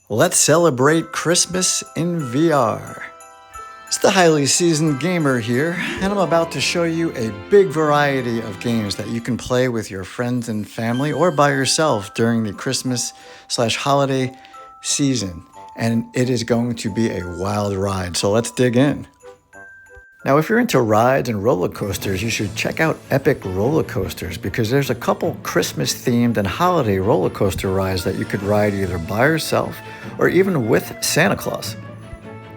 Let's celebrate Christmas in VR. It's the highly seasoned gamer here, and I'm about to show you a big variety of games that you can play with your friends and family or by yourself during the Christmas/holiday season. And it is going to be a wild ride, so let's dig in. Now, if you're into rides and roller coasters, you should check out Epic Roller Coasters because there's a couple Christmas-themed and holiday roller coaster rides that you could ride either by yourself or even with Santa Claus.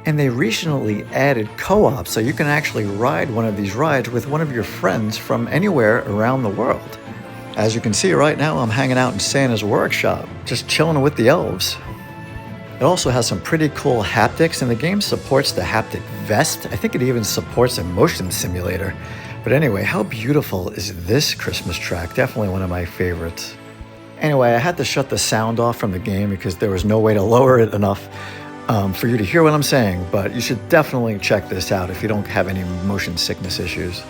And they recently added co-op, so you can actually ride one of these rides with one of your friends from anywhere around the world. As you can see right now, I'm hanging out in Santa's workshop, just chilling with the elves. It also has some pretty cool haptics, and the game supports the haptic vest. I think it even supports a motion simulator. But anyway, how beautiful is this Christmas track? Definitely one of my favorites. Anyway, I had to shut the sound off from the game because there was no way to lower it enough for you to hear what I'm saying, but you should definitely check this out if you don't have any motion sickness issues.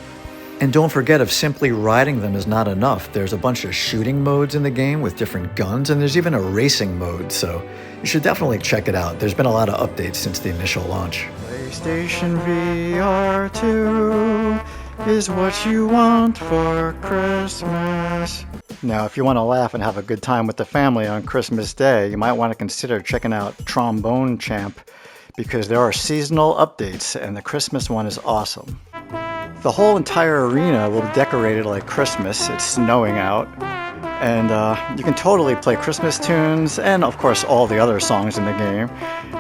And don't forget, if simply riding them is not enough, there's a bunch of shooting modes in the game with different guns, and there's even a racing mode, so you should definitely check it out. There's been a lot of updates since the initial launch. PlayStation VR2 is what you want for Christmas. Now, if you want to laugh and have a good time with the family on Christmas Day, you might want to consider checking out Trombone Champ because there are seasonal updates, and the Christmas one is awesome. The whole entire arena will be decorated like Christmas. It's snowing out, and you can totally play Christmas tunes and, of course, all the other songs in the game,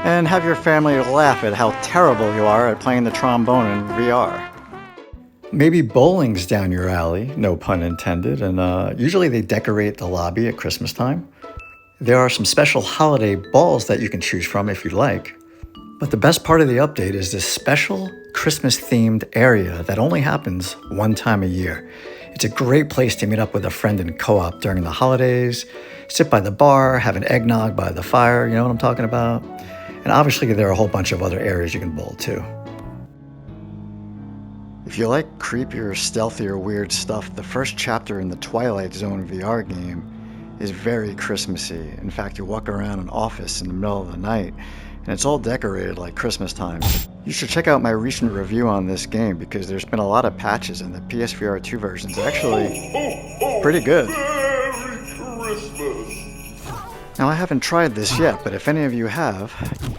and have your family laugh at how terrible you are at playing the trombone in VR. Maybe bowling's down your alley, no pun intended, and usually they decorate the lobby at Christmas time. There are some special holiday balls that you can choose from if you like. But the best part of the update is this special Christmas-themed area that only happens one time a year. It's a great place to meet up with a friend in co-op during the holidays, sit by the bar, have an eggnog by the fire, you know what I'm talking about? And obviously there are a whole bunch of other areas you can bowl too. If you like creepier, stealthier, weird stuff, the first chapter in the Twilight Zone VR game is very Christmassy. In fact, you walk around an office in the middle of the night, and it's all decorated like Christmas time. You should check out my recent review on this game because there's been a lot of patches and the PSVR2 version is actually pretty good. Now, I haven't tried this yet, but if any of you have,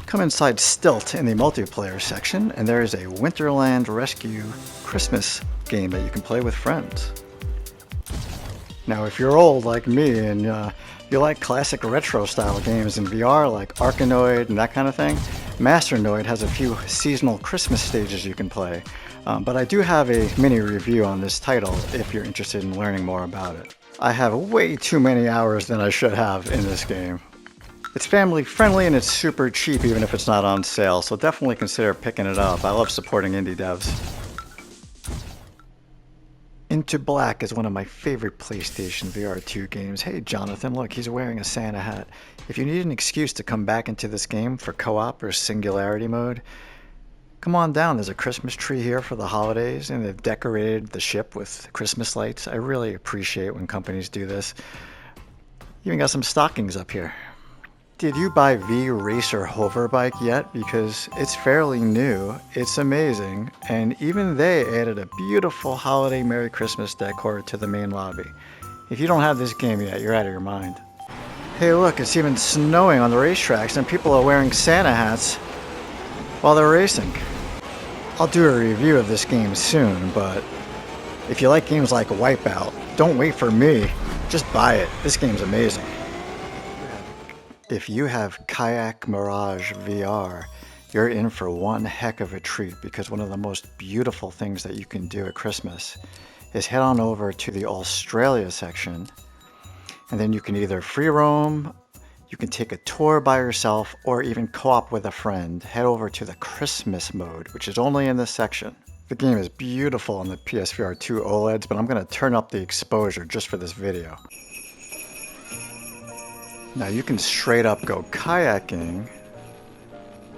come inside Stilt in the multiplayer section, and there is a Winterland Rescue Christmas game that you can play with friends. Now, if you're old like me and you like classic retro style games in VR like Arkanoid and that kind of thing, Masternoid has a few seasonal Christmas stages you can play. But I do have a mini review on this title if you're interested in learning more about it. I have way too many hours than I should have in this game. It's family friendly and it's super cheap even if it's not on sale, so definitely consider picking it up. I love supporting indie devs. Into Black is one of my favorite PlayStation VR2 games. Hey Jonathan, look, he's wearing a Santa hat. If you need an excuse to come back into this game for co-op or singularity mode, come on down. There's a Christmas tree here for the holidays, and they've decorated the ship with Christmas lights. I really appreciate when companies do this. Even got some stockings up here. Did you buy V-Racer Hoverbike yet? Because it's fairly new, it's amazing, and even they added a beautiful holiday Merry Christmas decor to the main lobby. If you don't have this game yet, you're out of your mind. Hey look, it's even snowing on the racetracks and people are wearing Santa hats while they're racing. I'll do a review of this game soon, but if you like games like Wipeout, don't wait for me, just buy it. This game's amazing. If you have Kayak Mirage VR, you're in for one heck of a treat because one of the most beautiful things that you can do at Christmas is head on over to the Australia section, and then you can either free roam, you can take a tour by yourself, or even co-op with a friend. Head over to the Christmas mode, which is only in this section. The game is beautiful on the PSVR2 OLEDs, but I'm going to turn up the exposure just for this video. Now you can straight up go kayaking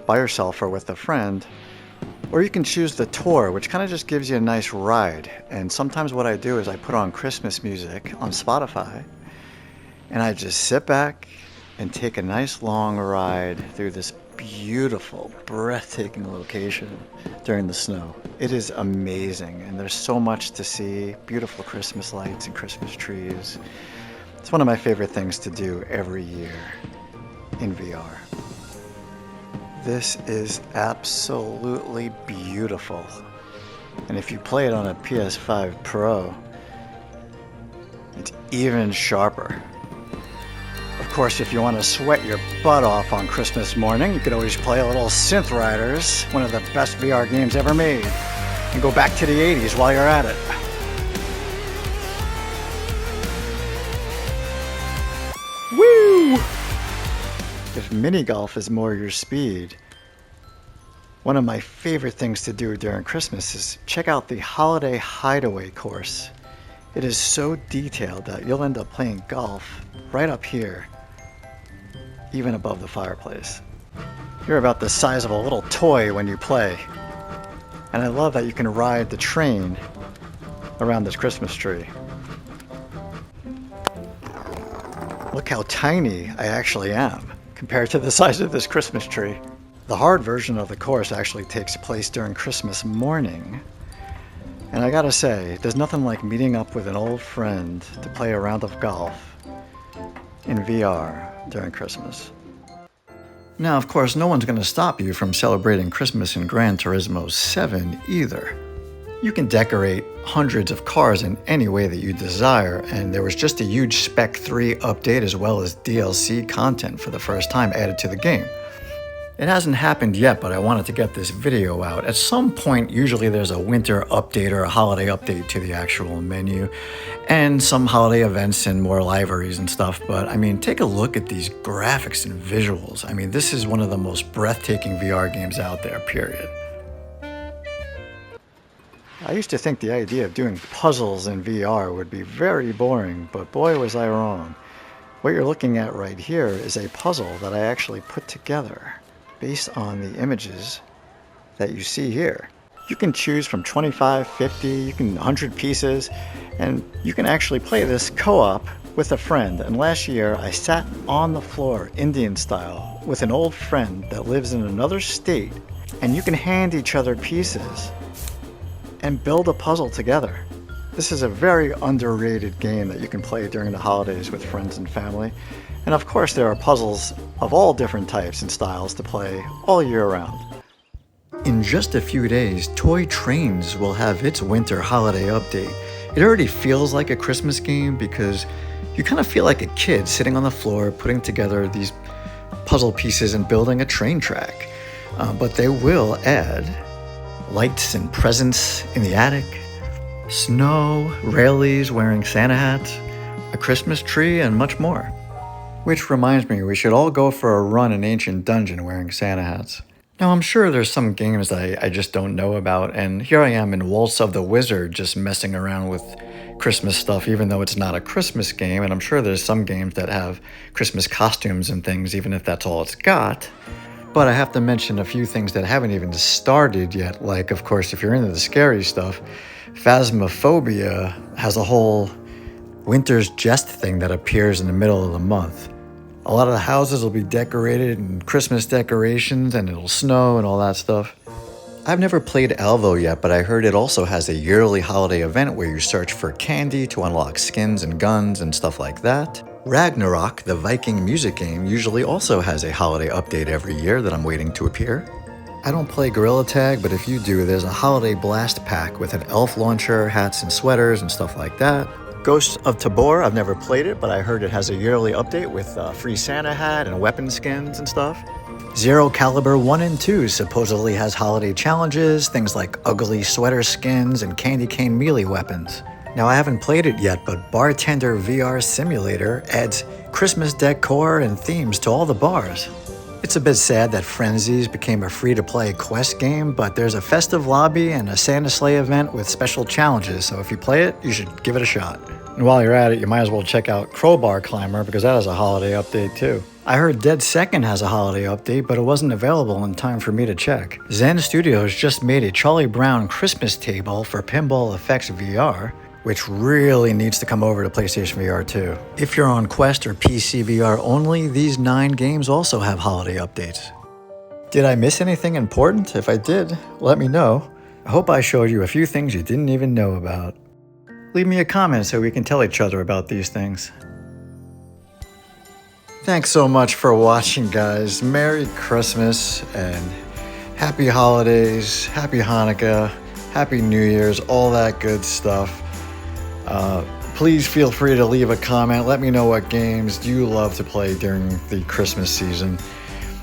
by yourself or with a friend, or you can choose the tour, which kind of just gives you a nice ride. And sometimes what I do is I put on Christmas music on Spotify, and I just sit back and take a nice long ride through this beautiful, breathtaking location during the snow. It is amazing, and there's so much to see. Beautiful Christmas lights and Christmas trees. It's one of my favorite things to do every year in VR. This is absolutely beautiful. And if you play it on a PS5 Pro, it's even sharper. Of course, if you want to sweat your butt off on Christmas morning, you could always play a little Synth Riders, one of the best VR games ever made, and go back to the 80s while you're at it. Woo! If mini golf is more your speed, one of my favorite things to do during Christmas is check out the Holiday Hideaway course. It is so detailed that you'll end up playing golf right up here, even above the fireplace. You're about the size of a little toy when you play. And I love that you can ride the train around this Christmas tree. Look how tiny I actually am compared to the size of this Christmas tree. The hard version of the course actually takes place during Christmas morning. And I gotta say, there's nothing like meeting up with an old friend to play a round of golf in VR during Christmas. Now, of course, no one's gonna stop you from celebrating Christmas in Gran Turismo 7 either. You can decorate hundreds of cars in any way that you desire, and there was just a huge Spec 3 update as well as DLC content for the first time added to the game. It hasn't happened yet, but I wanted to get this video out. At some point, usually there's a winter update or a holiday update to the actual menu, and some holiday events and more liveries and stuff, but I mean, take a look at these graphics and visuals. I mean, this is one of the most breathtaking VR games out there, period. I used to think the idea of doing puzzles in VR would be very boring, but boy was I wrong. What you're looking at right here is a puzzle that I actually put together based on the images that you see here. You can choose from 25, 50, you can 100 pieces, and you can actually play this co-op with a friend. And last year I sat on the floor, Indian style, with an old friend that lives in another state, and you can hand each other pieces and build a puzzle together. This is a very underrated game that you can play during the holidays with friends and family. And of course there are puzzles of all different types and styles to play all year round. In just a few days, Toy Trains will have its winter holiday update. It already feels like a Christmas game because you kind of feel like a kid sitting on the floor putting together these puzzle pieces and building a train track. But they will add lights and presents in the attic, snow, railies wearing Santa hats, a Christmas tree, and much more. Which reminds me, we should all go for a run in Ancient Dungeon wearing Santa hats. Now, I'm sure there's some games that I just don't know about, and here I am in Waltz of the Wizard just messing around with Christmas stuff, even though it's not a Christmas game, and I'm sure there's some games that have Christmas costumes and things, even if that's all it's got. But I have to mention a few things that haven't even started yet, like, of course, if you're into the scary stuff, Phasmophobia has a whole Winter's Jest thing that appears in the middle of the month. A lot of the houses will be decorated in Christmas decorations, and it'll snow and all that stuff. I've never played Alvo yet, but I heard it also has a yearly holiday event where you search for candy to unlock skins and guns and stuff like that. Ragnarok, the Viking music game, usually also has a holiday update every year that I'm waiting to appear. I don't play Gorilla Tag, but if you do, there's a holiday blast pack with an elf launcher, hats and sweaters and stuff like that. Ghosts of Tabor, I've never played it, but I heard it has a yearly update with a free Santa hat and weapon skins and stuff. Zero Caliber 1 and 2 supposedly has holiday challenges, things like ugly sweater skins and candy cane melee weapons. Now, I haven't played it yet, but Bartender VR Simulator adds Christmas decor and themes to all the bars. It's a bit sad that Frenzies became a free-to-play quest game, but there's a festive lobby and a Santa sleigh event with special challenges, so if you play it, you should give it a shot. And while you're at it, you might as well check out Crowbar Climber, because that has a holiday update too. I heard Dead Second has a holiday update, but it wasn't available in time for me to check. Zen Studios just made a Charlie Brown Christmas table for Pinball Effects VR. which really needs to come over to PlayStation VR 2. If you're on Quest or PCVR only, these 9 games also have holiday updates. Did I miss anything important? If I did, let me know. I hope I showed you a few things you didn't even know about. Leave me a comment so we can tell each other about these things. Thanks so much for watching, guys. Merry Christmas and Happy Holidays, Happy Hanukkah, Happy New Year's, all that good stuff. Please feel free to leave a comment. Let me know what games you love to play during the Christmas season,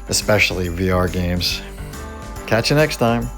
especially VR games. Catch you next time.